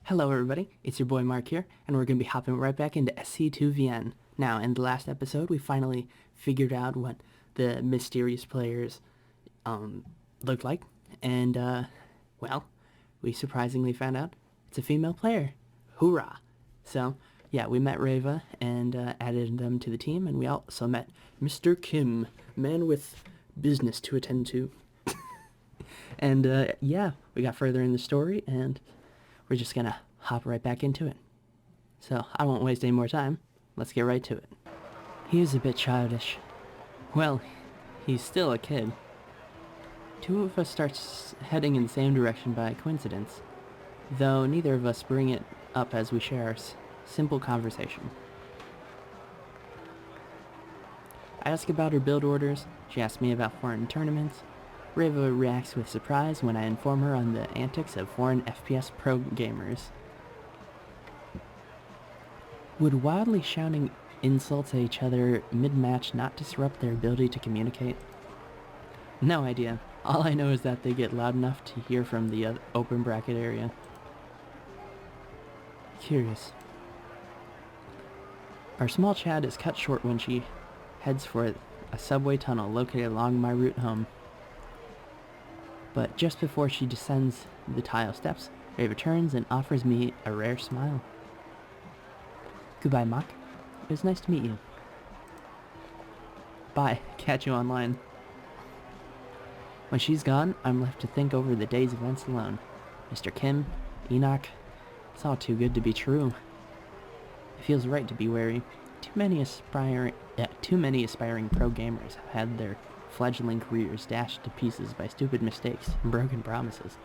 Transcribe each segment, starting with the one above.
Hello everybody, it's your boy Mark here, and we're going to be hopping right back into SC2VN. Now, in the last episode, we finally figured out what the mysterious players looked like, and, well, we surprisingly found out it's a female player. Hoorah! So, yeah, we met Reva and added them to the team, and we also met Mr. Kim, man with business to attend to. And, yeah, we got further in the story, and we're just gonna hop right back into it. So, I won't waste any more time. Let's get right to it. He is a bit childish. Well, he's still a kid. Two of us start heading in the same direction by coincidence, though neither of us bring it up as we share our simple conversation. I ask about her build orders, she asks me about foreign tournaments. Reva reacts with surprise when I inform her on the antics of foreign FPS pro gamers. Would wildly shouting insults at each other mid-match not disrupt their ability to communicate? No idea. All I know is that they get loud enough to hear from the open bracket area. Curious. Our small chat is cut short when she heads for a subway tunnel located along my route home. But just before she descends the tile steps, Reva turns and offers me a rare smile. Goodbye, Mock. It was nice to meet you. Bye. Catch you online. When she's gone, I'm left to think over the day's events alone. Mr. Kim, Enoch, it's all too good to be true. It feels right to be wary. Too many aspiring pro gamers have had their fledgling careers dashed to pieces by stupid mistakes and broken promises.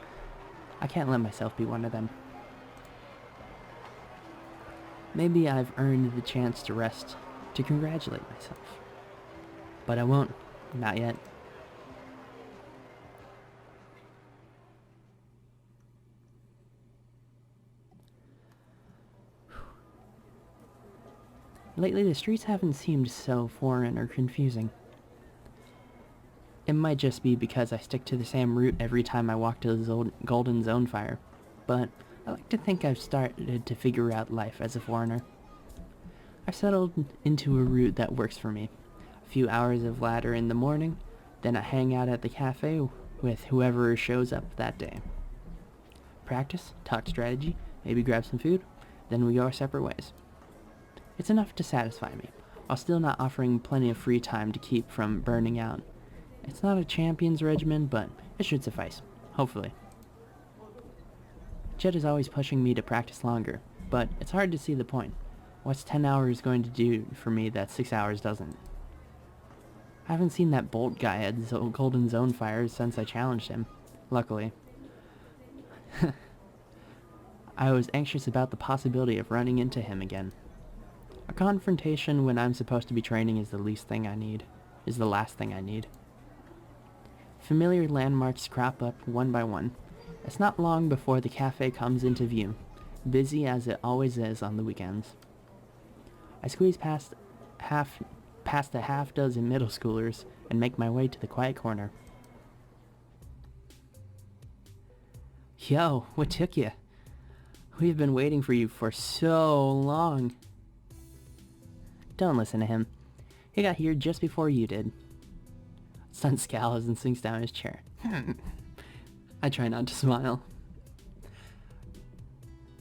I can't let myself be one of them. Maybe I've earned the chance to rest, to congratulate myself. But I won't. Not yet. Lately, the streets haven't seemed so foreign or confusing. It might just be because I stick to the same route every time I walk to the Golden Zone Fire, but I like to think I've started to figure out life as a foreigner. I've settled into a route that works for me. A few hours of ladder in the morning, then I hang out at the cafe with whoever shows up that day. Practice, talk strategy, maybe grab some food, then we go our separate ways. It's enough to satisfy me, while still not offering plenty of free time to keep from burning out. It's not a champion's regimen, but it should suffice. Hopefully. Chet is always pushing me to practice longer, but it's hard to see the point. What's 10 hours going to do for me that 6 hours doesn't? I haven't seen that Bolt guy at Golden Zone Fire since I challenged him. Luckily. I was anxious about the possibility of running into him again. A confrontation when I'm supposed to be training is the last thing I need. Familiar landmarks crop up one by one. It's not long before the cafe comes into view, busy as it always is on the weekends. I squeeze past a half dozen middle schoolers and make my way to the quiet corner. Yo, what took you? We've been waiting for you for so long. Don't listen to him. He got here just before you did. Son scowls and sinks down his chair. I try not to smile.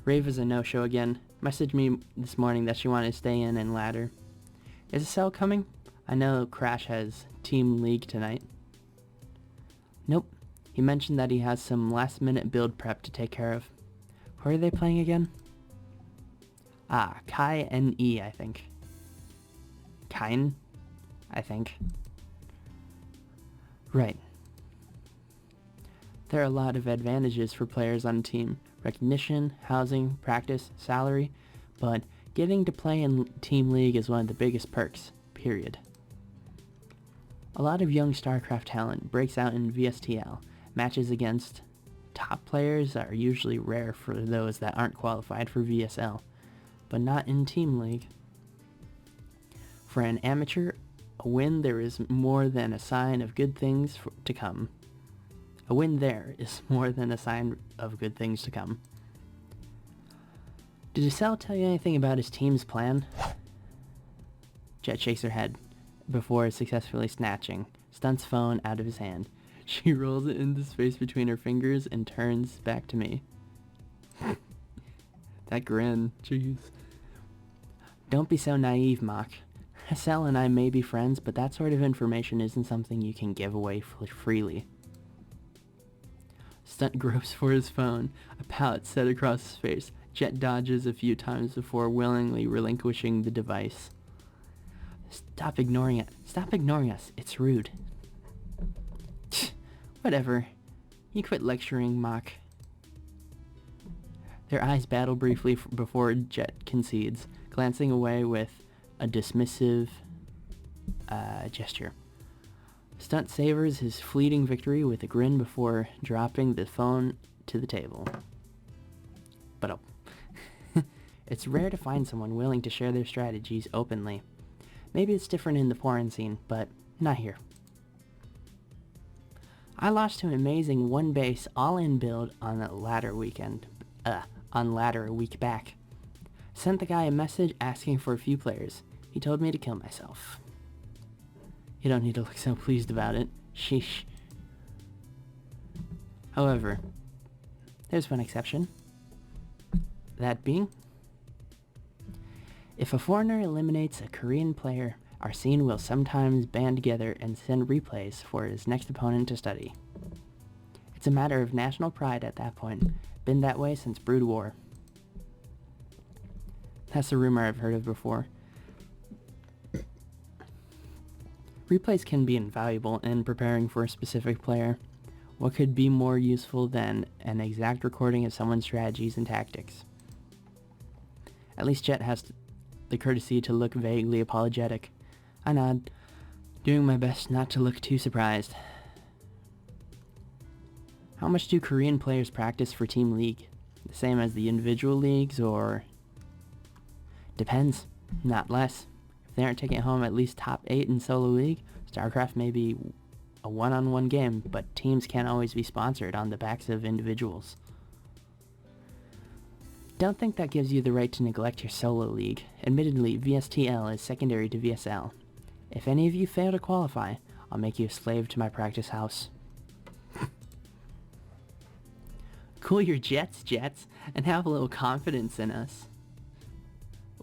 Rave is a no-show again. Messaged me this morning that she wanted to stay in and ladder. Is a cell coming? I know Crash has Team League tonight. Nope. He mentioned that he has some last-minute build prep to take care of. Who are they playing again? Kai and E, I think. Kine? I think. Right. There are a lot of advantages for players on a team. Recognition, housing, practice, salary, but getting to play in Team League is one of the biggest perks, period. A lot of young StarCraft talent breaks out in VSTL. Matches against top players are usually rare for those that aren't qualified for VSL, but not in Team League. For an amateur, a win there is more than a sign of good things to come. A win there is more than a sign of good things to come. Did Estelle tell you anything about his team's plan? Jet shakes her head before successfully snatching Stunt's phone out of his hand. She rolls it into space between her fingers and turns back to me. That grin, jeez. Don't be so naive, Mock. Estelle and I may be friends, but that sort of information isn't something you can give away freely. Stunt gropes for his phone, a pout set across his face. Jet dodges a few times before willingly relinquishing the device. Stop ignoring it. Stop ignoring us. It's rude. Whatever. You quit lecturing, Mock. Their eyes battle briefly before Jet concedes, glancing away with a dismissive gesture. Stunt savors his fleeting victory with a grin before dropping the phone to the table. But it's rare to find someone willing to share their strategies openly. Maybe it's different in the foreign scene, but not here. I lost to an amazing one-base all-in build on a ladder week back. Sent the guy a message asking for a few players. He told me to kill myself. You don't need to look so pleased about it. Sheesh. However, there's one exception. That being, if a foreigner eliminates a Korean player, our scene will sometimes band together and send replays for his next opponent to study. It's a matter of national pride at that point. Been that way since Brood War. That's a rumor I've heard of before. Replays can be invaluable in preparing for a specific player. What could be more useful than an exact recording of someone's strategies and tactics? At least Jet has the courtesy to look vaguely apologetic. I nod, doing my best not to look too surprised. How much do Korean players practice for Team League? The same as the individual leagues, or... Depends. Not less. If they aren't taking home at least top 8 in Solo League, StarCraft may be a one-on-one game, but teams can't always be sponsored on the backs of individuals. Don't think that gives you the right to neglect your Solo League. Admittedly, VSTL is secondary to VSL. If any of you fail to qualify, I'll make you a slave to my practice house. Cool your jets, and have a little confidence in us.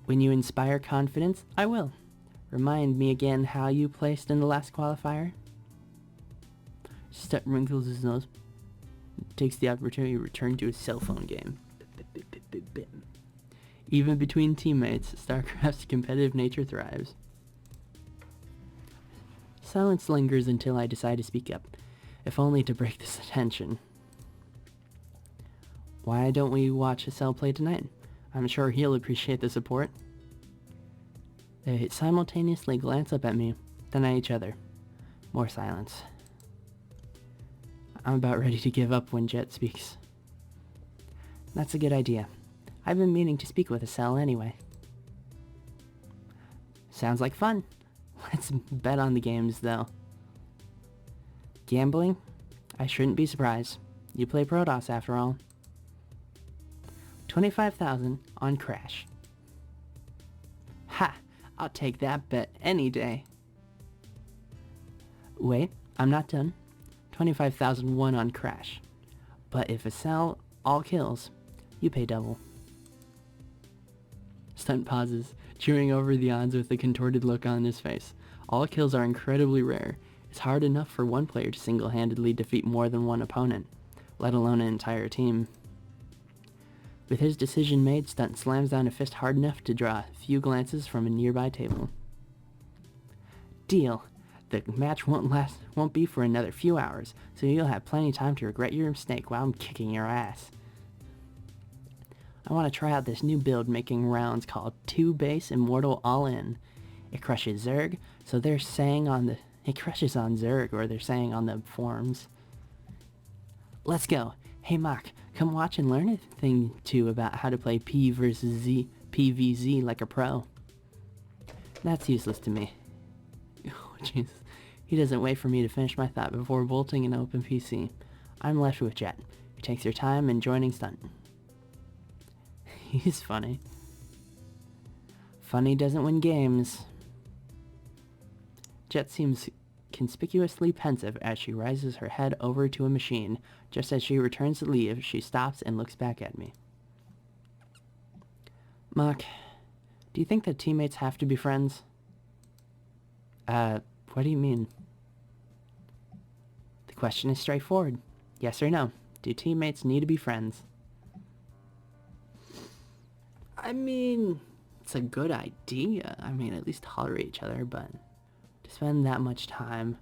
When you inspire confidence, I will. Remind me again how you placed in the last qualifier. Stunt wrinkles his nose. Takes the opportunity to return to his cell phone game. Even between teammates, StarCraft's competitive nature thrives. Silence lingers until I decide to speak up, if only to break this tension. Why don't we watch Hassel play tonight? I'm sure he'll appreciate the support. They simultaneously glance up at me, then at each other. More silence. I'm about ready to give up when Jet speaks. That's a good idea. I've been meaning to speak with Hassel anyway. Sounds like fun. Let's bet on the games, though. Gambling? I shouldn't be surprised. You play Protoss, after all. 25,000 on Crash. Ha! I'll take that bet any day. Wait, I'm not done. 25,001 on Crash. But if Hassel all kills, you pay double. Stunt pauses, chewing over the odds with a contorted look on his face. All kills are incredibly rare. It's hard enough for one player to single-handedly defeat more than one opponent, let alone an entire team. With his decision made, Stunt slams down a fist hard enough to draw a few glances from a nearby table. Deal. The match won't be for another few hours, so you'll have plenty of time to regret your mistake while I'm kicking your ass. I want to try out this new build making rounds called 2-Base Immortal All-In. It crushes Zerg, so they're saying it crushes on Zerg, or they're saying on the forums. Let's go. Hey Mock, come watch and learn a thing too about how to play P versus Z, PvZ like a pro. That's useless to me. Oh Jesus. He doesn't wait for me to finish my thought before bolting an open PC. I'm left with Jet, who takes her time in joining Stunt. He's funny. Funny doesn't win games. Jet seems conspicuously pensive as she rises her head over to a machine. Just as she returns to leave, she stops and looks back at me. Mach, do you think that teammates have to be friends? What do you mean? The question is straightforward. Yes or no? Do teammates need to be friends? I mean, it's a good idea. I mean, at least tolerate each other, but to spend that much time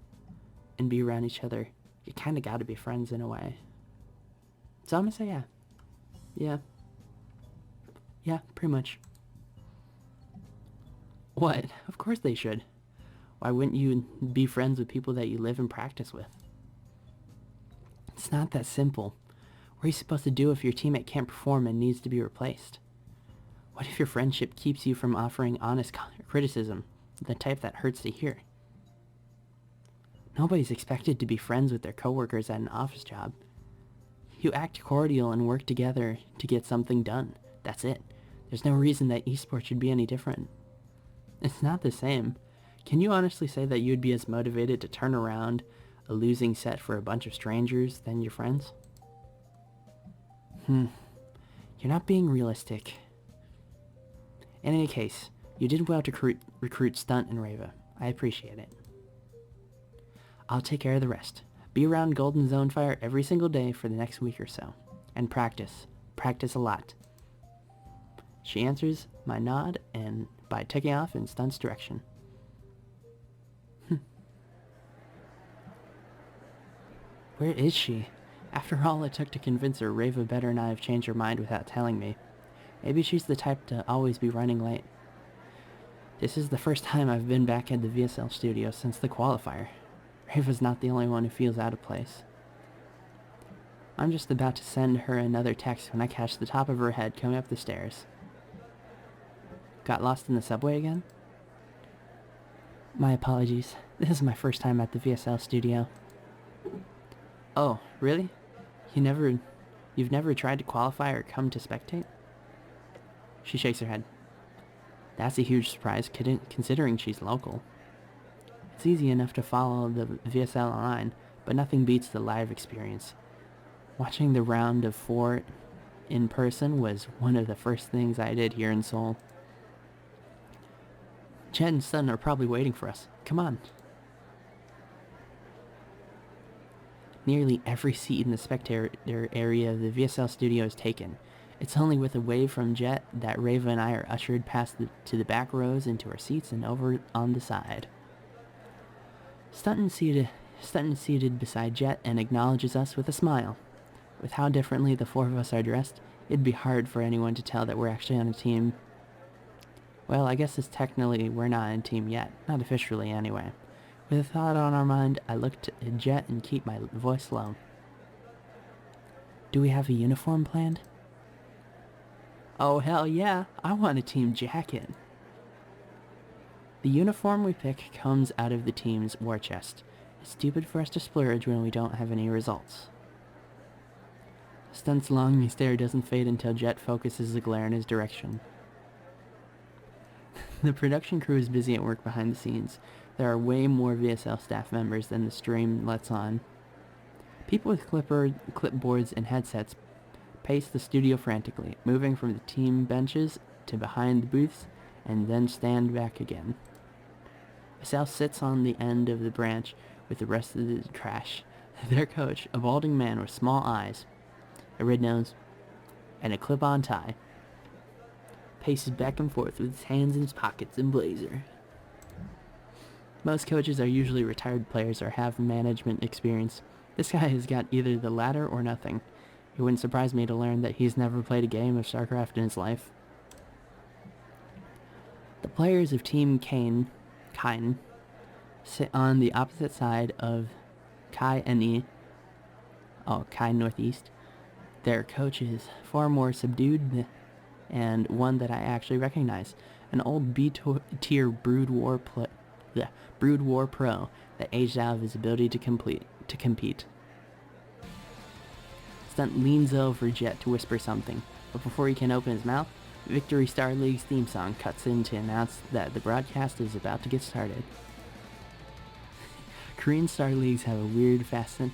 and be around each other, you kind of got to be friends in a way. So I'm going to say yeah. Yeah. Yeah, pretty much. What? Of course they should. Why wouldn't you be friends with people that you live and practice with? It's not that simple. What are you supposed to do if your teammate can't perform and needs to be replaced? What if your friendship keeps you from offering honest criticism, the type that hurts to hear? Nobody's expected to be friends with their coworkers at an office job. You act cordial and work together to get something done. That's it. There's no reason that esports should be any different. It's not the same. Can you honestly say that you'd be as motivated to turn around a losing set for a bunch of strangers than your friends? You're not being realistic. In any case, you did well to recruit Stunt and Rava. I appreciate it. I'll take care of the rest. Be around Golden Zone Fire every single day for the next week or so. And practice. Practice a lot. She answers my nod and by taking off in Stunt's direction. Where is she? After all it took to convince her, Rava better not have changed her mind without telling me. Maybe she's the type to always be running late. This is the first time I've been back at the VSL studio since the qualifier. Rava's not the only one who feels out of place. I'm just about to send her another text when I catch the top of her head coming up the stairs. Got lost in the subway again? My apologies. This is my first time at the VSL studio. Oh, really? You've never tried to qualify or come to spectate? She shakes her head. That's a huge surprise, considering she's local. It's easy enough to follow the VSL online, but nothing beats the live experience. Watching the round of 4 in person was one of the first things I did here in Seoul. Jet and Sun are probably waiting for us. Come on. Nearly every seat in the spectator area of the VSL studio is taken. It's only with a wave from Jet that Rava and I are ushered to the back rows into our seats and over on the side. Stunton is seated beside Jet and acknowledges us with a smile. With how differently the 4 of us are dressed, it'd be hard for anyone to tell that we're actually on a team. Well, I guess it's technically we're not on a team yet. Not officially, anyway. With a thought on our mind, I looked at Jet and keep my voice low. Do we have a uniform planned? Oh, hell yeah. I want a team jacket. The uniform we pick comes out of the team's war chest. It's stupid for us to splurge when we don't have any results. Stunt's longing stare doesn't fade until Jet focuses the glare in his direction. The production crew is busy at work behind the scenes. There are way more VSL staff members than the stream lets on. People with clipboards and headsets pace the studio frantically, moving from the team benches to behind the booths and then stand back again. Sal sits on the end of the branch with the rest of the trash. Their coach, a balding man with small eyes, a red nose, and a clip-on tie, paces back and forth with his hands in his pockets and blazer. Most coaches are usually retired players or have management experience. This guy has got either the latter or nothing. It wouldn't surprise me to learn that he's never played a game of StarCraft in his life. The players of Team Kine sit on the opposite side of Kai Northeast. Their coach is far more subdued and one that I actually recognize. An old B-tier Brood War pro that aged out of his ability to compete. Stunt leans over Jet to whisper something. But before he can open his mouth, Victory Star League's theme song cuts in to announce that the broadcast is about to get started. Korean Star Leagues have a weird fascination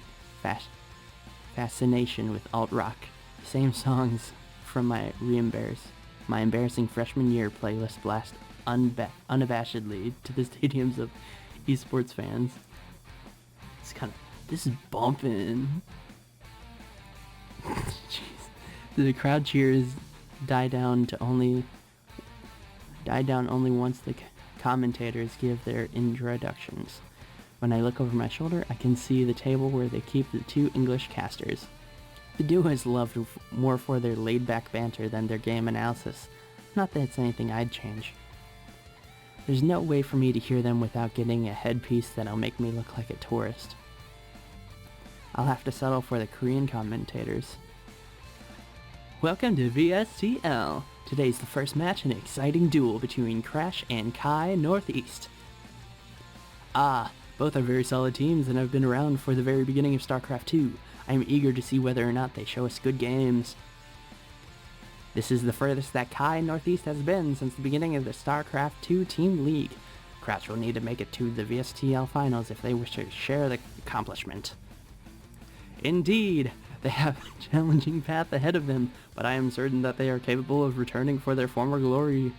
with alt-rock. Same songs from my embarrassing freshman year playlist blast unabashedly to the stadiums of esports fans. This is bumping. Jeez. The crowd cheers die down only once the commentators give their introductions. When I look over my shoulder, I can see the table where they keep the two English casters. The duo is loved more for their laid-back banter than their game analysis. Not that it's anything I'd change. There's no way for me to hear them without getting a headpiece that'll make me look like a tourist. I'll have to settle for the Korean commentators. Welcome to VSTL. Today's the first match in an exciting duel between Crash and Kai Northeast. Both are very solid teams and have been around for the very beginning of StarCraft 2. I am eager to see whether or not they show us good games. This is the furthest that Kai Northeast has been since the beginning of the StarCraft 2 Team League. Crash will need to make it to the VSTL finals if they wish to share the accomplishment. Indeed, they have a challenging path ahead of them, but I am certain that they are capable of returning for their former glory.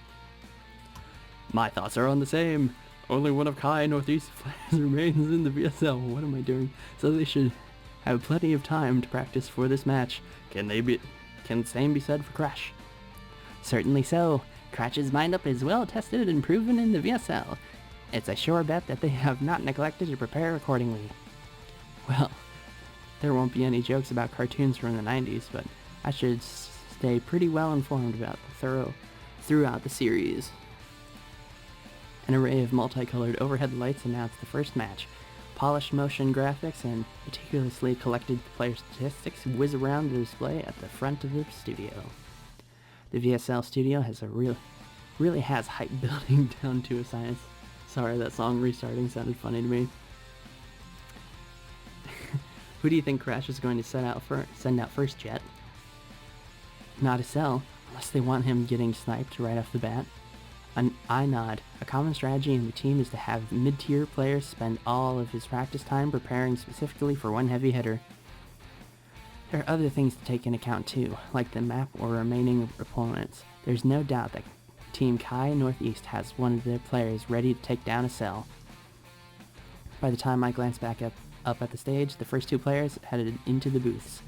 My thoughts are on the same. Only one of Kai Northeast's players remains in the VSL. What am I doing? So they should have plenty of time to practice for this match. Can the same be said for Crash? Certainly so. Crash's mind-up is well tested and proven in the VSL. It's a sure bet that they have not neglected to prepare accordingly. Well, there won't be any jokes about cartoons from the 90s, but I should stay pretty well informed about throughout the series. An array of multicolored overhead lights announced the first match. Polished motion graphics and meticulously collected player statistics whiz around the display at the front of the studio. The VSL studio really has hype building down to a science. Sorry, that song restarting sounded funny to me. Who do you think Crash is going to send out first, Jet? Not a cell, unless they want him getting sniped right off the bat. I nod. A common strategy in the team is to have mid-tier players spend all of his practice time preparing specifically for one heavy hitter. There are other things to take into account too, like the map or remaining opponents. There's no doubt that Team Kai Northeast has one of their players ready to take down a cell. By the time I glance back up at the stage, the first two players headed into the booths.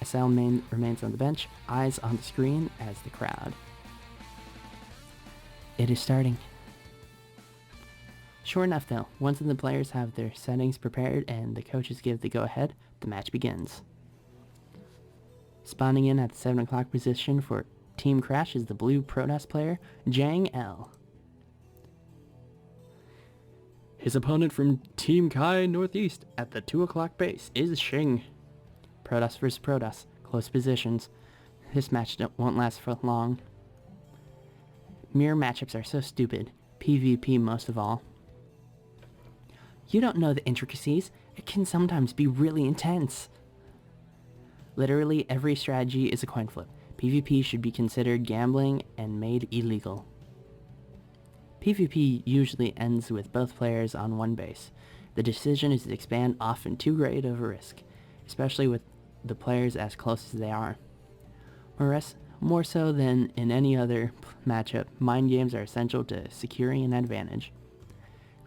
A cell remains on the bench, eyes on the screen as the crowd. It is starting. Sure enough though, once the players have their settings prepared and the coaches give the go-ahead, the match begins. Spawning in at the 7 o'clock position for Team Crash is the blue Protoss player, Jang L. His opponent from Team Kai Northeast at the 2 o'clock base is Shing. Protoss vs Protoss, close positions. This match won't last for long. Mirror matchups are so stupid. PvP most of all. You don't know the intricacies. It can sometimes be really intense. Literally every strategy is a coin flip. PvP should be considered gambling and made illegal. PvP usually ends with both players on one base. The decision is to expand often too great of a risk, especially with the players as close as they are. More so than in any other matchup, mind games are essential to securing an advantage.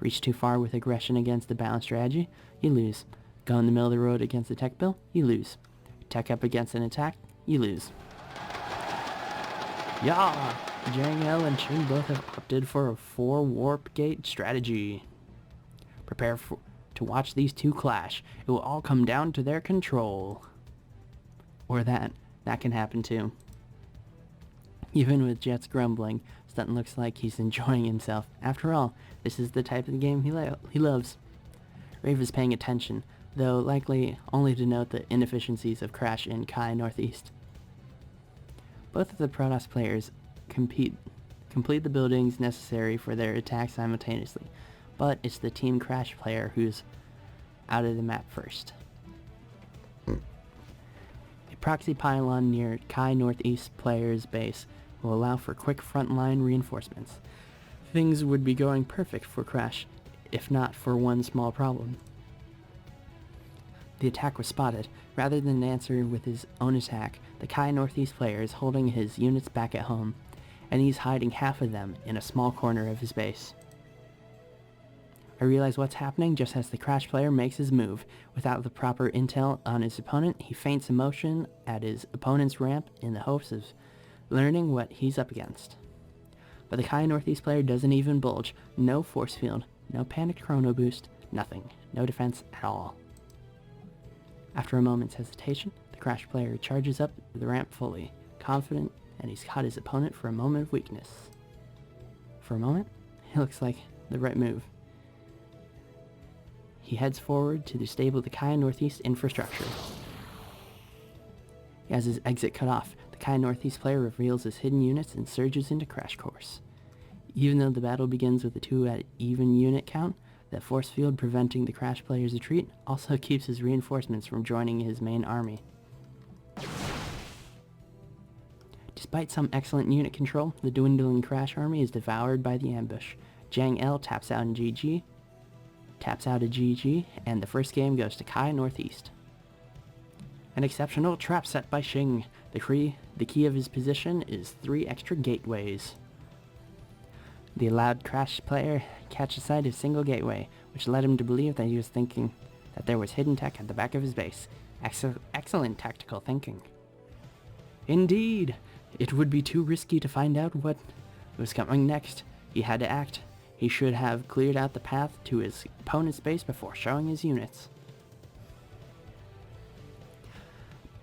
Reach too far with aggression against the balanced strategy, you lose. Go in the middle of the road against a tech bill, you lose. Tech up against an attack, you lose. Yeah! Jang L and Ching both have opted for a 4 warp gate strategy. Prepare to watch these two clash. It will all come down to their control. Or that can happen too. Even with Jet's grumbling, Stunton looks like he's enjoying himself. After all, this is the type of game he loves. Rave is paying attention, though likely only to note the inefficiencies of Crash and Kai Northeast. Both of the Protoss players complete the buildings necessary for their attack simultaneously, but it's the Team Crash player who's out of the map first. A proxy pylon near Kai Northeast player's base will allow for quick frontline reinforcements. Things would be going perfect for Crash, if not for one small problem. The attack was spotted. Rather than answer with his own attack, the Kai Northeast player is holding his units back at home, and he's hiding half of them in a small corner of his base. I realize what's happening just as the Crash player makes his move. Without the proper intel on his opponent, he feints a motion at his opponent's ramp in the hopes of learning what he's up against. But the Kai Northeast player doesn't even bulge. No force field, no panicked chrono boost, nothing. No defense at all. After a moment's hesitation, the Crash player charges up the ramp fully, confident, and he's caught his opponent for a moment of weakness. For a moment, it looks like the right move. He heads forward to disable the Kai Northeast infrastructure. He has his exit cut off. The Kai Northeast player reveals his hidden units and surges into Crash Course. Even though the battle begins with a 2 at even unit count, that force field preventing the Crash player's retreat also keeps his reinforcements from joining his main army. Despite some excellent unit control, the dwindling Crash army is devoured by the ambush. Jang L taps out a GG, and the first game goes to Kai Northeast. An exceptional trap set by Shing. The key of his position is 3 extra gateways. The allowed Crash player catches sight of a single gateway, which led him to believe that he was thinking that there was hidden tech at the back of his base. Excellent tactical thinking. Indeed! It would be too risky to find out what was coming next. He had to act. He should have cleared out the path to his opponent's base before showing his units.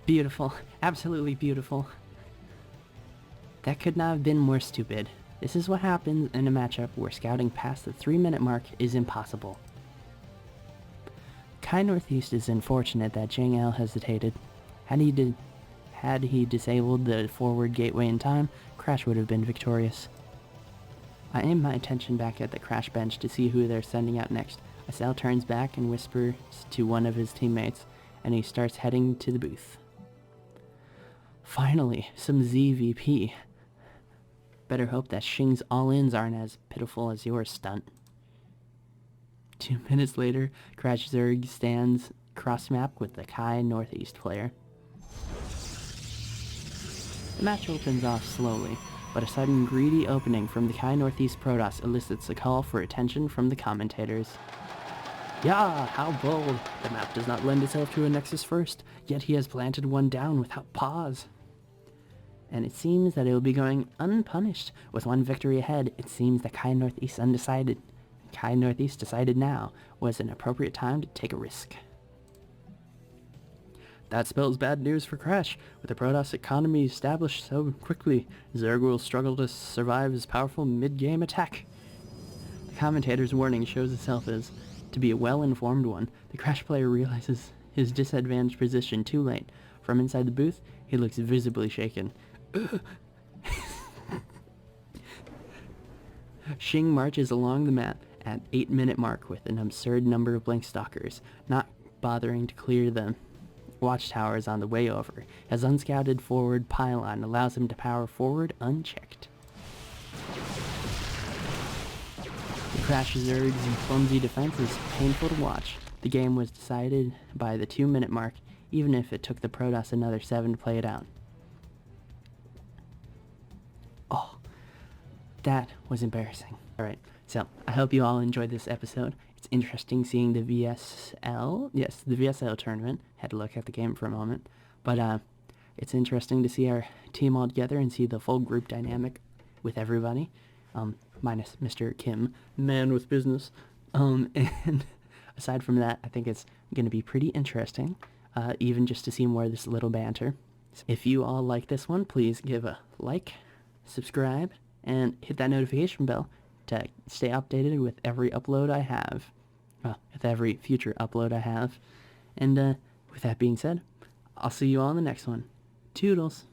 Beautiful. Absolutely beautiful. That could not have been more stupid. This is what happens in a matchup where scouting past the 3-minute mark is impossible. Kai Northeast is unfortunate that Jang L hesitated. Had he disabled the forward gateway in time, Crash would have been victorious. I aim my attention back at the Crash bench to see who they're sending out next. Asel turns back and whispers to one of his teammates, and he starts heading to the booth. Finally, some ZVP. Better hope that Shing's all-ins aren't as pitiful as yours, stunt. 2 minutes later, Crash Zerg stands cross-map with the Kai Northeast player. The match opens off slowly, but a sudden greedy opening from the Kai Northeast Protoss elicits a call for attention from the commentators. Yeah, how bold! The map does not lend itself to a Nexus first, yet he has planted one down without pause. And it seems that it will be going unpunished. With one victory ahead, it seems that Kai Northeast decided now was an appropriate time to take a risk. That spells bad news for Crash. With the Protoss economy established so quickly, Zerg will struggle to survive his powerful mid-game attack. The commentator's warning shows itself as to be a well-informed one. The Crash player realizes his disadvantaged position too late. From inside the booth, he looks visibly shaken. Shing marches along the map at 8-minute mark with an absurd number of blink stalkers, not bothering to clear the watchtowers on the way over. His unscouted forward pylon allows him to power forward unchecked. The Crash Zerg's clumsy defense is painful to watch. The game was decided by the 2-minute mark, even if it took the Protoss another 7 to play it out. Oh, that was embarrassing. Alright, so I hope you all enjoyed this episode. It's interesting seeing the the VSL tournament. Had to look at the game for a moment. But it's interesting to see our team all together and see the full group dynamic with everybody. Minus Mr. Kim, man with business. And aside from that, I think it's going to be pretty interesting, even just to see more of this little banter. If you all like this one, please give a like, subscribe, and hit that notification bell to stay updated with every upload I have. Well, with every future upload I have. And with that being said, I'll see you all in the next one. Toodles!